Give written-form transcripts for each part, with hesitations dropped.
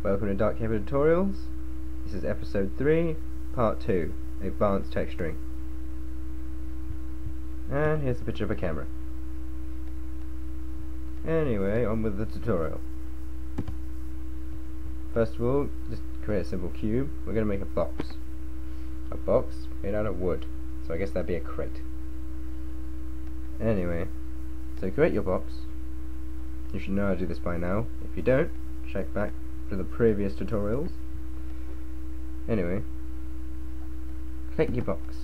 Welcome to Dark Caver Tutorials. This is episode 3, part 2, Advanced Texturing. And here's a picture of a camera. Anyway, on with the tutorial. First of all, just create a simple cube. We're going to make a box. A box made out of wood. So I guess that'd be a crate. Anyway, so create your box. You should know how to do this by now. If you don't, check back to the previous tutorials. Anyway, click your box.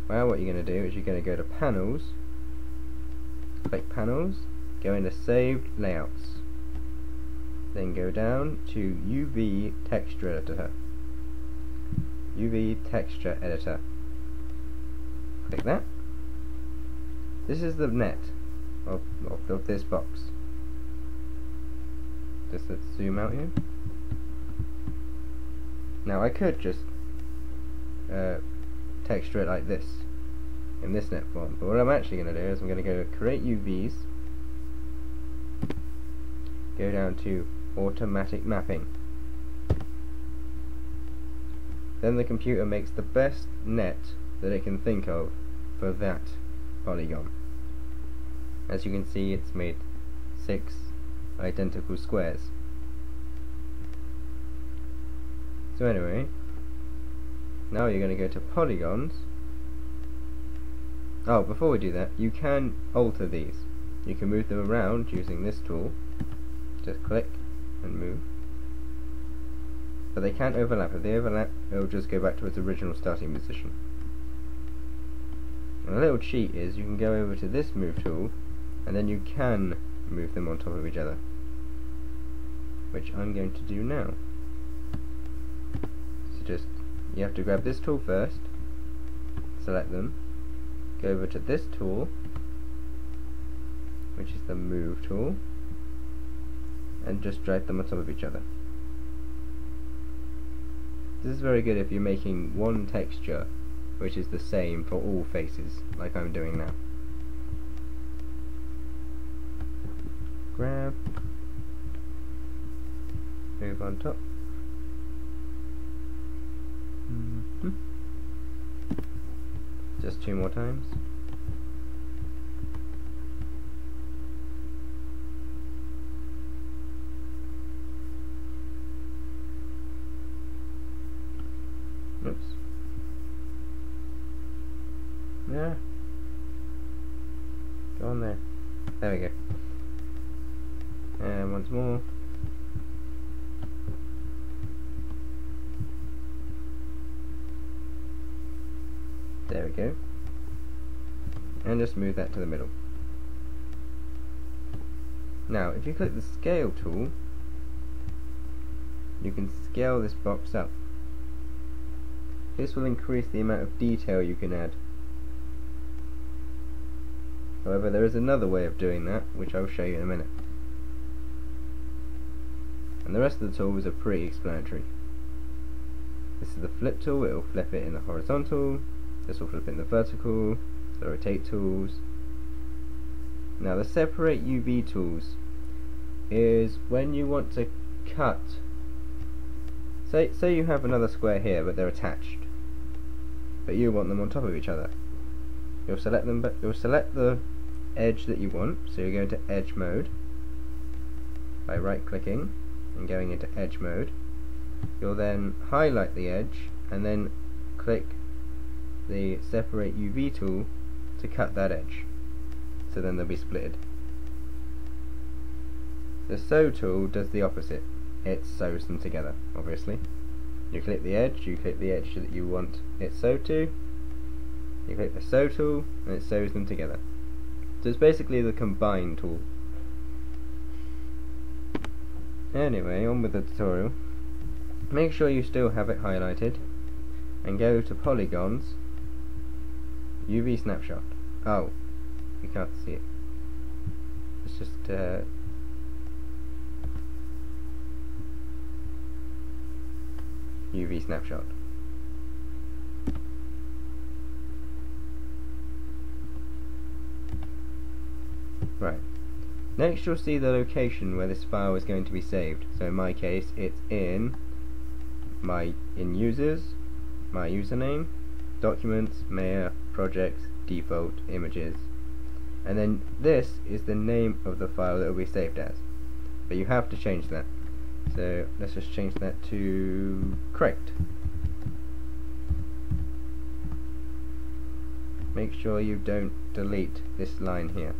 Well, what you're going to do is you're going to go to Panels, click Panels, go into Saved Layouts, then go down to UV Texture Editor. UV Texture Editor. Click that. This is the net of this box. Just let's zoom out here. Now I could just texture it like this in this net form, but what I'm actually going to do is I'm going to go create UVs, go down to automatic mapping. Then the computer makes the best net that it can think of for that polygon. As you can see, it's made 6 identical squares. So anyway, now you're going to go to polygons. Oh, before we do that, you can alter these. You can move them around using this tool. Just click and move. But they can't overlap. If they overlap, it'll just go back to its original starting position. And a little cheat is you can go over to this move tool, and then you can move them on top of each other, which I'm going to do now. So you have to grab this tool first, select them, go over to this tool, which is the move tool, and just drag them on top of each other. This is very good if you're making one texture which is the same for all faces, like I'm doing now. Grab, move on top. Just 2 more times. Oops. Yeah. Go on there. There we go. And once more. There we go. And just move that to the middle. Now, if you click the scale tool, you can scale this box up. This will increase the amount of detail you can add. However, there is another way of doing that, which I'll show you in a minute. And the rest of the tools are pretty explanatory. This is the flip tool. It will flip it in the horizontal. This will flip it in the vertical. The rotate tools. Now the separate UV tools is when you want to cut. Say you have another square here, but they're attached, but you want them on top of each other. You'll select them, but you'll select the edge that you want. So you go into edge mode by right clicking and going into edge mode. You'll then highlight the edge and then click the separate UV tool to cut that edge, so then they'll be splitted. The sew tool does the opposite. It sews them together, obviously. You click the edge that you want it sewed to, you click the sew tool, and it sews them together. So it's basically the combine tool. Anyway, on with the tutorial. Make sure you still have it highlighted, and go to polygons, UV snapshot. Oh, you can't see it. It's just UV snapshot. Right. Next you'll see the location where this file is going to be saved. So in my case it's in users, my username, documents, Maya, projects, default, images, and then this is the name of the file that will be saved as, but you have to change that. So let's just change that to crate. Make sure you don't delete this line here.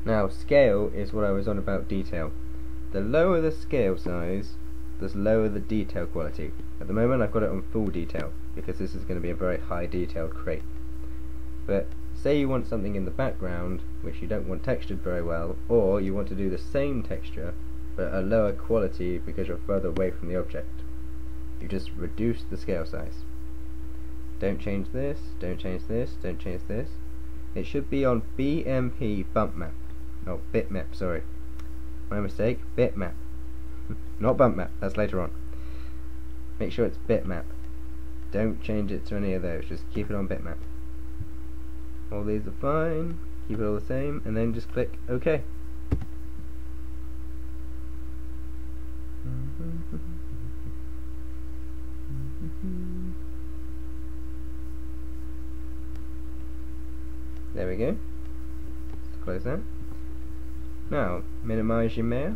Now scale is what I was on about detail. The lower the scale size, the lower the detail quality. At the moment I've got it on full detail because this is going to be a very high detailed crate. But say you want something in the background which you don't want textured very well, or you want to do the same texture but a lower quality because you're further away from the object. You just reduce the scale size. Don't change this, don't change this, don't change this. It should be on BMP bump map. Oh, bitmap, sorry. My mistake, bitmap. Not bump map, that's later on. Make sure it's bitmap. Don't change it to any of those, just keep it on bitmap. All these are fine, keep it all the same, and then just click OK. There we go. Let's close that. Now, minimize your Maya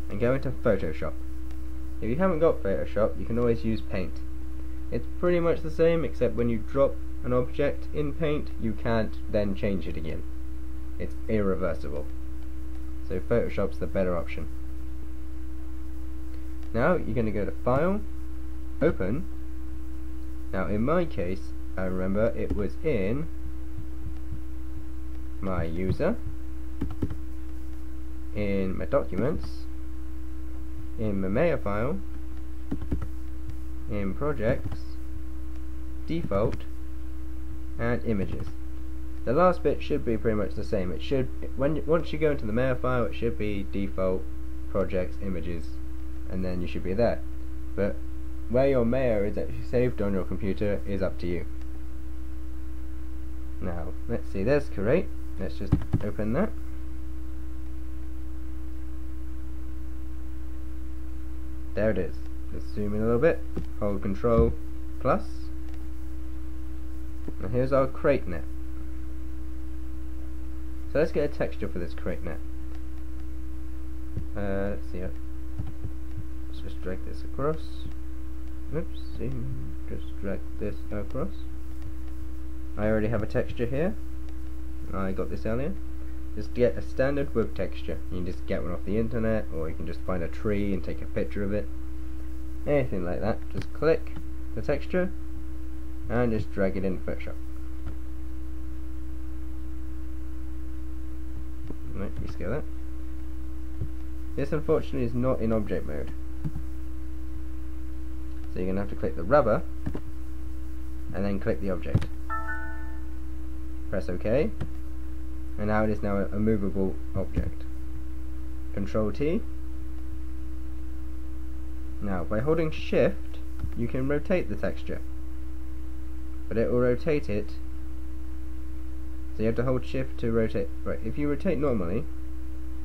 and go into Photoshop. If you haven't got Photoshop, you can always use Paint. It's pretty much the same, except when you drop an object in Paint, you can't then change it again. It's irreversible. So Photoshop's the better option. Now you're going to go to File, Open. Now in my case, I remember it was in my user, in my documents, in my Maya file, in projects, default, and images. The last bit should be pretty much the same. It should, once you go into the Maya file, it should be default, projects, images, and then you should be there. But where your Maya is actually saved on your computer is up to you. Now let's see, there's Create. Let's just open that. There it is. Let's zoom in a little bit. Hold Control plus. And here's our crate net. So let's get a texture for this crate net. Let's see. Let's just drag this across. Oops. See. Just drag this across. I already have a texture here. I got this earlier. Just get a standard wood texture. You can just get one off the internet, or you can just find a tree and take a picture of it. Anything like that. Just click the texture and just drag it in Photoshop. Right, rescale that. This unfortunately is not in object mode. So you're going to have to click the rubber and then click the object. Press OK, and now it is now a movable object. Control T. Now by holding Shift you can rotate the texture, but it will rotate it, so you have to hold Shift to rotate. Right, if you rotate normally,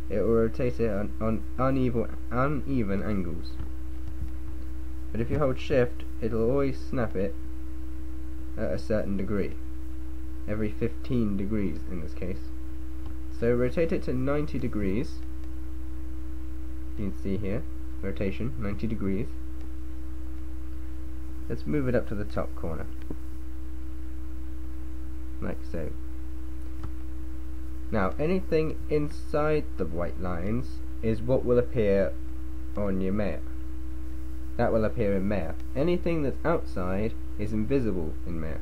it will rotate it on uneven angles, but if you hold Shift, it will always snap it at a certain degree, every 15 degrees in this case. So rotate it to 90 degrees. You can see here, rotation 90 degrees. Let's move it up to the top corner, like so. Now anything inside the white lines is what will appear on your Maya. That will appear in Maya. Anything that's outside is invisible in Maya,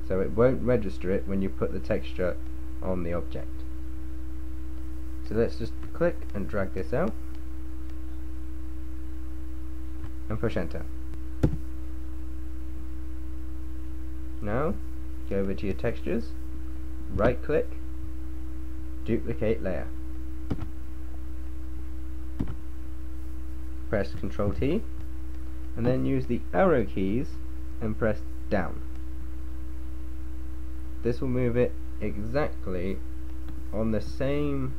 so it won't register it when you put the texture on the object. So let's just click and drag this out and push enter. Now go over to your textures, right click, duplicate layer, press Ctrl T, and then use the arrow keys and press down. This will move it exactly on the same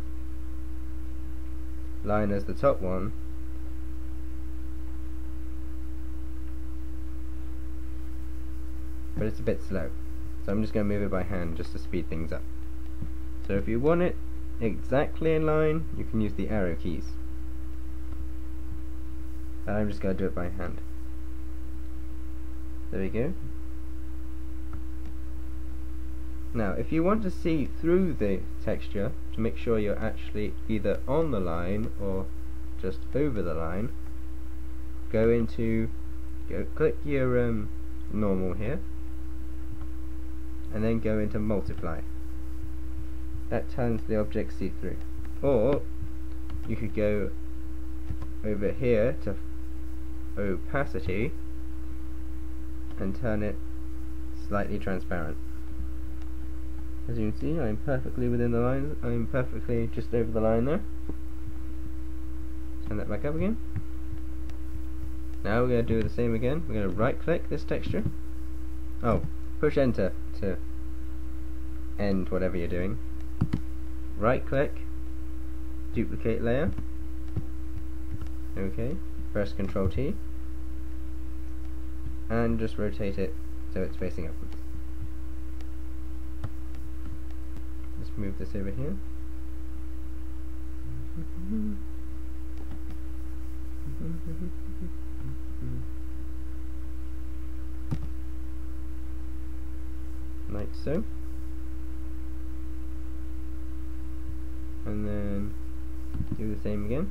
line as the top one, but it's a bit slow, so I'm just going to move it by hand just to speed things up. So if you want it exactly in line, you can use the arrow keys, and I'm just going to do it by hand. There we go. Now if you want to see through the texture to make sure you're actually either on the line or just over the line, click your normal here, and then go into multiply. That turns the object see-through. Or you could go over here to opacity and turn it slightly transparent. As you can see, I'm perfectly within the lines. I'm perfectly just over the line there. Turn that back up again. Now we're going to do the same again. We're going to right click this texture. Oh, push enter to end whatever you're doing. Right click, duplicate layer. Okay, press Ctrl T and just rotate it so it's facing upwards. Let's move this over here. Like so. And then do the same again.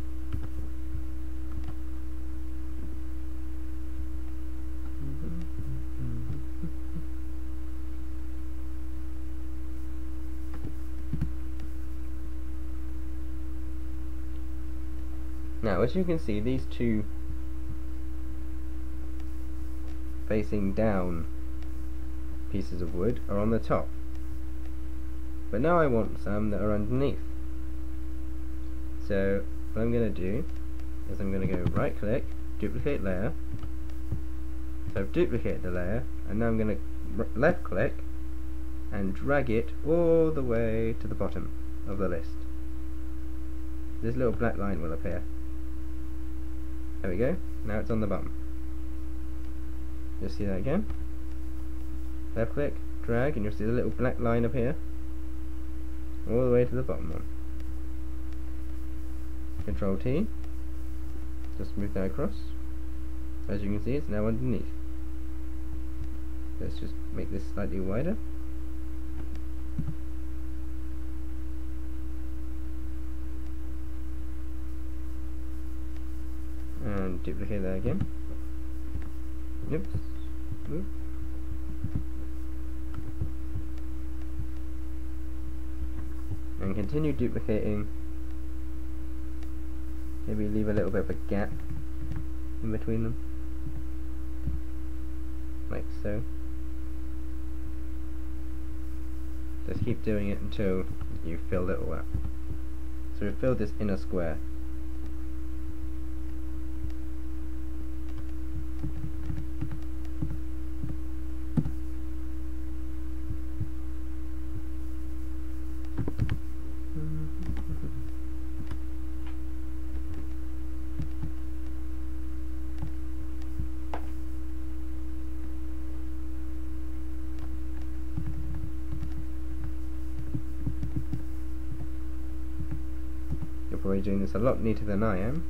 Now, as you can see, these two facing down pieces of wood are on the top. But now I want some that are underneath. So what I'm going to do is I'm going to go right click, duplicate layer. So I've duplicated the layer, and now I'm going to left click and drag it all the way to the bottom of the list. This little black line will appear. There we go, now it's on the bottom. Just see that again. Left click, drag, and you'll see the little black line appear all the way to the bottom one. Control T, just move that across. As you can see, it's now underneath. Let's just make this slightly wider. And duplicate that again. Oops. Oops. And continue duplicating. Maybe leave a little bit of a gap in between them, like so. Just keep doing it until you fill it all up. So we've filled this inner square. You're probably doing this a lot neater than I am.